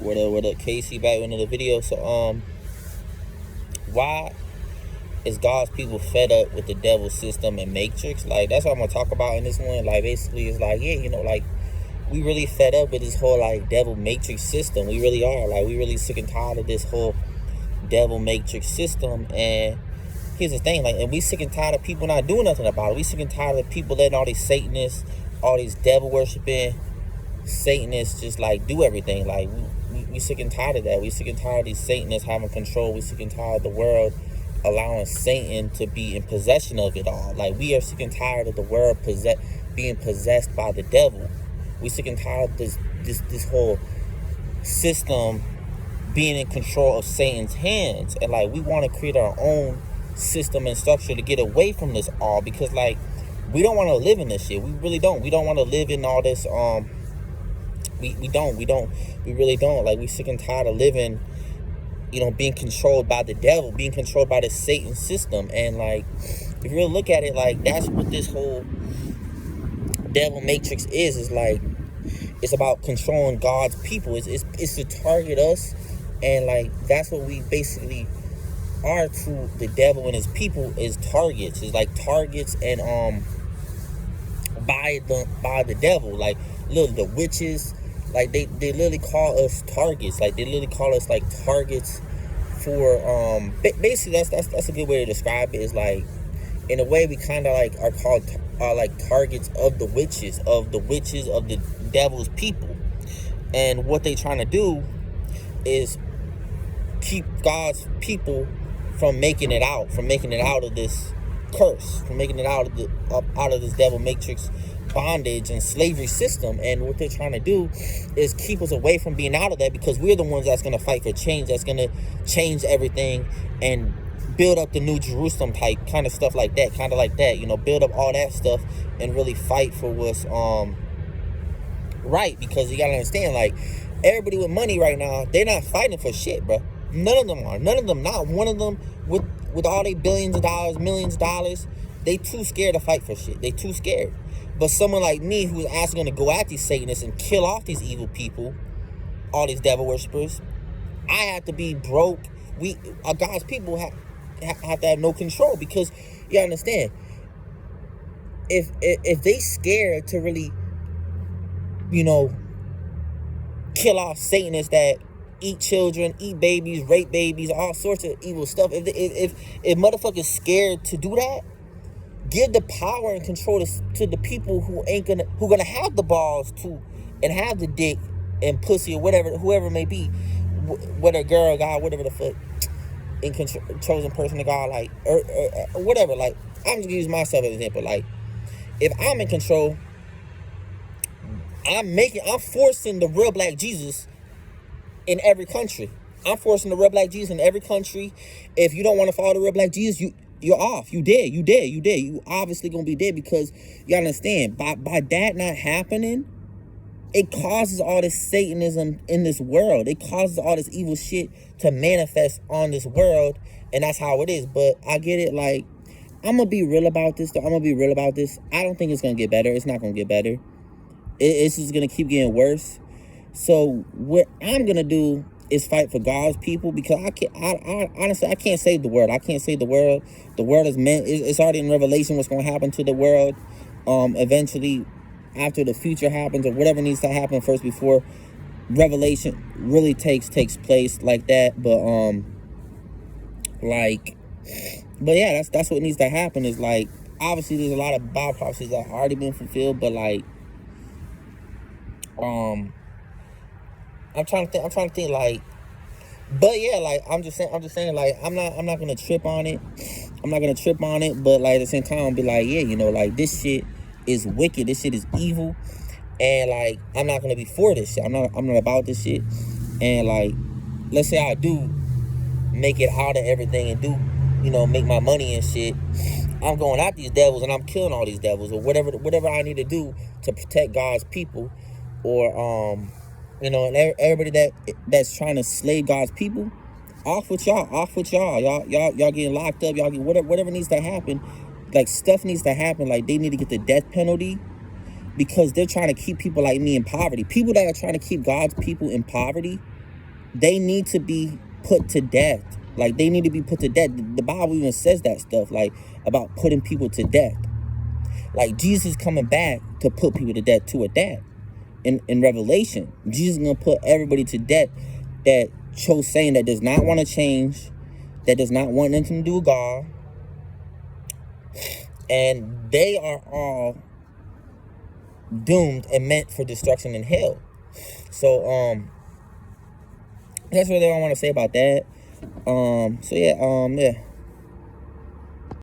What up, Casey? Back with another video. So, why is God's people fed up with the devil system and matrix? Like, that's what I'm gonna talk about in this one. Like, basically, it's like, yeah, like, we really fed up with this whole like devil matrix system. We really are. Like, we really sick and tired of this whole devil matrix system. And here's the thing, like, and we sick and tired of people not doing nothing about it. We sick and tired of people letting all these Satanists, all these devil worshiping Satanists just like do everything. Like, we sick and tired of that. We sick and tired of these Satanists having control. We sick and tired of the world allowing Satan to be in possession of it all. Like, we are sick and tired of the world being possessed by the devil. We sick and tired of this whole system being in control of Satan's hands. And like, we want to create our own system and structure to get away from this all, because like, we don't want to live in this shit. We really don't. We don't want to live in all this we really don't. Like, we sick and tired of living, being controlled by the devil, being controlled by the Satan system. And like, if you really look at it, like, that's what this whole devil matrix is like, it's about controlling God's people. It's to target us. And like, that's what we basically are to the devil and his people, is targets. It's like targets and by the devil. Like, look, the witches, like, they literally call us targets. Like, they literally call us like targets for basically that's a good way to describe it. Is like, in a way, we kind of like are called like targets of the witches of the devil's people. And what they trying to do is keep God's people from making it out of this curse, from making it out of this devil matrix bondage and slavery system. And what they're trying to do is keep us away from being out of that, because we're the ones that's going to fight for change, that's going to change everything and build up the New Jerusalem type kind of stuff, like that, build up all that stuff and really fight for what's right. Because you gotta understand, like, everybody with money right now, they're not fighting for shit, bro. None of them are. Not one of them with all their billions of dollars, millions of dollars. They too scared to fight for shit. They too scared. But someone like me, who's actually going to go at these Satanists and kill off these evil people, all these devil worshippers, I have to be broke. God's people have to have no control, because you understand, if they scared to really, kill off Satanists that eat children, eat babies, rape babies, all sorts of evil stuff. If motherfuckers scared to do that, give the power and control to the people who gonna have the balls to, and have the dick and pussy or whatever, whoever it may be, whether girl, guy, whatever the fuck, in control, chosen person of God, like, or whatever. Like, I'm just gonna use myself as an example. Like, if I'm in control, I'm forcing the real black Jesus in every country. I'm forcing the real black Jesus in every country. If you don't want to follow the real black Jesus, you're off. You dead. You obviously gonna be dead, because you understand, by that not happening, it causes all this Satanism in this world. It causes all this evil shit to manifest on this world, and that's how it is. But I get it. Like, I'm gonna be real about this, though. I don't think it's gonna get better. It's not gonna get better. It's just gonna keep getting worse. So what I'm gonna do is fight for God's people, because honestly, I can't save the world. The world is meant. It's already in Revelation what's gonna happen to the world. Eventually, after the future happens, or whatever needs to happen first before Revelation really takes place, like that. But yeah, that's what needs to happen. Is like, obviously there's a lot of Bible prophecies that have already been fulfilled, but like, I'm trying to think, like, but yeah, like, I'm just saying, like, I'm not gonna trip on it. But like, at the same time, I'll be like, yeah, like, this shit is wicked. This shit is evil, and like, I'm not gonna be for this shit. I'm not about this shit. And like, let's say I do make it out of everything and do, make my money and shit. I'm going at these devils and I'm killing all these devils, or whatever I need to do to protect God's people, or and everybody that's trying to slay God's people. Off with y'all. Y'all getting locked up. Y'all get whatever needs to happen. Like, stuff needs to happen. Like, they need to get the death penalty, because they're trying to keep people like me in poverty. People that are trying to keep God's people in poverty, they need to be put to death. Like, they need to be put to death. The Bible even says that stuff, like, about putting people to death. Like, Jesus is coming back to put people to death to a death. In Revelation, Jesus is going to put everybody to death that chose Satan, that does not want to change, that does not want anything to do with God. And they are all doomed and meant for destruction in hell. So, that's what I want to say about that. So yeah,